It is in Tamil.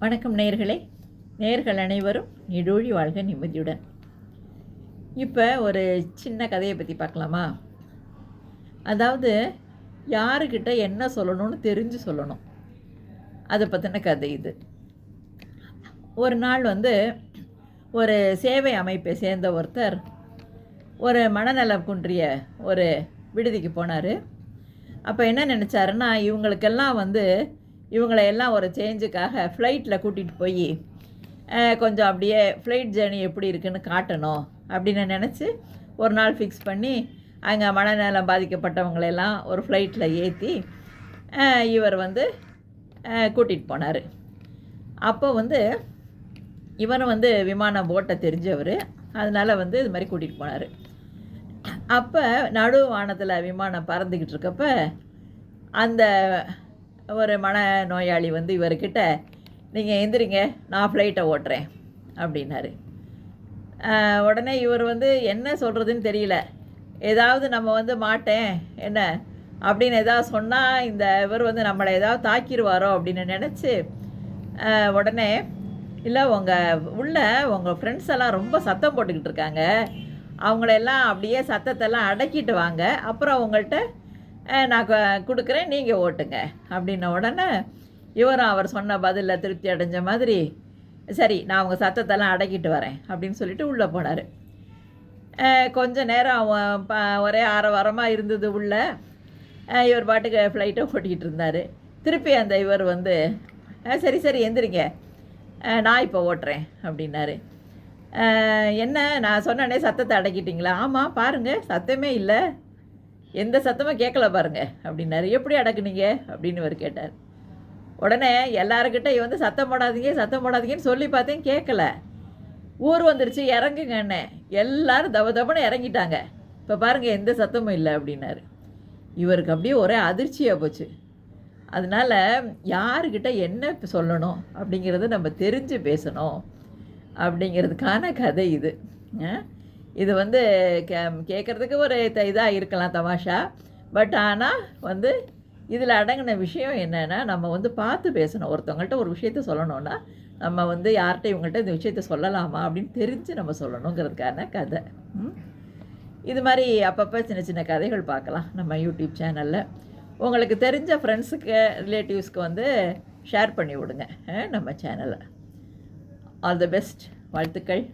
வணக்கம் நேயர்களே. நேயர்கள் அனைவரும் நீடூழி வாழ்க நிம்மதியுடன். இப்போ ஒரு சின்ன கதையை பற்றி பார்க்கலாமா? அதாவது யாருக்கிட்ட என்ன சொல்லணும்னு தெரிஞ்சு சொல்லணும், அதை பற்றின கதை இது. ஒரு நாள் ஒரு சேவை அமைப்பை சேர்ந்த ஒருத்தர் ஒரு மனநலம் குன்றிய ஒரு விடுதிக்கு போனார். அப்போ என்ன நினச்சாருன்னா, இவங்களையெல்லாம் ஒரு சேஞ்சுக்காக ஃப்ளைட்டில் கூட்டிகிட்டு போய் கொஞ்சம் அப்படியே ஃப்ளைட் ஜேர்னி எப்படி இருக்குதுன்னு காட்டணும் அப்படின்னு நினச்சி ஒரு நாள் ஃபிக்ஸ் பண்ணி அங்கே மனநலம் பாதிக்கப்பட்டவங்களெல்லாம் ஒரு ஃப்ளைட்டில் ஏற்றி இவர் கூட்டிகிட்டு போனார். அப்போ இவரும் விமானம் ஓட்ட தெரிஞ்சவர், அதனால் இது மாதிரி கூட்டிகிட்டு போனார். அப்போ நடு வானத்தில் விமானம் பறந்துக்கிட்டு இருக்கப்ப அந்த ஒரு மனநோயாளி இவர்கிட்ட, நீங்கள் எந்திரிங்க, நான் ஃப்ளைட்டை ஓட்டுறேன் அப்படின்னாரு. உடனே இவர் என்ன சொல்கிறதுன்னு தெரியல. ஏதாவது நம்ம மாட்டேன் என்ன அப்படின்னு ஏதாவது சொன்னால் இவர் நம்மளை ஏதாவது தாக்கிடுவாரோ அப்படின்னு நினச்சி உடனே, இல்லை உங்கள் ஃப்ரெண்ட்ஸ் எல்லாம் ரொம்ப சத்தம் போட்டுக்கிட்டு இருக்காங்க, அவங்களெல்லாம் அப்படியே சத்தத்தெல்லாம் அடக்கிட்டு வாங்க, அப்புறம் உங்கள்கிட்ட நான் கொடுக்குறேன், நீங்கள் ஓட்டுங்க அப்படின்ன உடனே இவரும் அவர் சொன்ன பதிலில் திருப்தி அடைஞ்ச மாதிரி, சரி நான் அவங்க சத்தத்தெல்லாம் அடக்கிட்டு வரேன் அப்படின்னு சொல்லிட்டு உள்ளே போனார். கொஞ்சம் நேரம் ஒரே ஆரவாரமாக இருந்தது உள்ளே. இவர் பாட்டுக்கு ஃப்ளைட்டை ஓட்டிக்கிட்டு இருந்தார். திருப்பி அந்த இவர் சரி சரி எந்திரிங்க, நான் இப்போ ஓட்டுறேன் அப்படின்னாரு. என்ன நான் சொன்னேனே சத்தத்தை அடக்கிட்டிங்களா? ஆமாம், பாருங்கள் சத்தமே இல்லை, எந்த சத்தமும் கேட்கல பாருங்க அப்படின்னாரு. எப்படி அடக்குனீங்க அப்படின்னு இவர் கேட்டார். உடனே எல்லாருக்கிட்ட சத்தம் போடாதீங்கன்னு சொல்லி பார்த்தேன், கேட்கல. ஊர் வந்துருச்சு, இறங்குங்கண்ணே, எல்லோரும் தபன்னு இறங்கிட்டாங்க, இப்போ பாருங்கள் எந்த சத்தமும் இல்லை அப்படின்னாரு. இவருக்கு அப்படியே ஒரே அதிர்ச்சியாக போச்சு. அதனால் யாருக்கிட்ட என்ன சொல்லணும் அப்படிங்கிறத நம்ம தெரிஞ்சு பேசணும் அப்படிங்கிறதுக்கான கதை இது. இது கேட்குறதுக்கு ஒரு இதாக இருக்கலாம், தமாஷா. பட் ஆனால் இதில் அடங்கின விஷயம் என்னென்னா, நம்ம பார்த்து பேசணும். ஒருத்தவங்கள்ட்ட ஒரு விஷயத்த சொல்லணுன்னா நம்ம யார்கிட்ட இவங்கள்ட்ட இந்த விஷயத்த சொல்லலாமா அப்படின்னு தெரிஞ்சு நம்ம சொல்லணுங்கிறதுக்கான கதை. இது மாதிரி அப்பப்போ சின்ன சின்ன கதைகள் பார்க்கலாம் நம்ம யூடியூப் சேனலில். உங்களுக்கு தெரிஞ்ச ஃப்ரெண்ட்ஸுக்கு, ரிலேட்டிவ்ஸ்க்கு ஷேர் பண்ணி விடுங்க நம்ம சேனலை. ஆல் தி பெஸ்ட், வாழ்த்துக்கள்.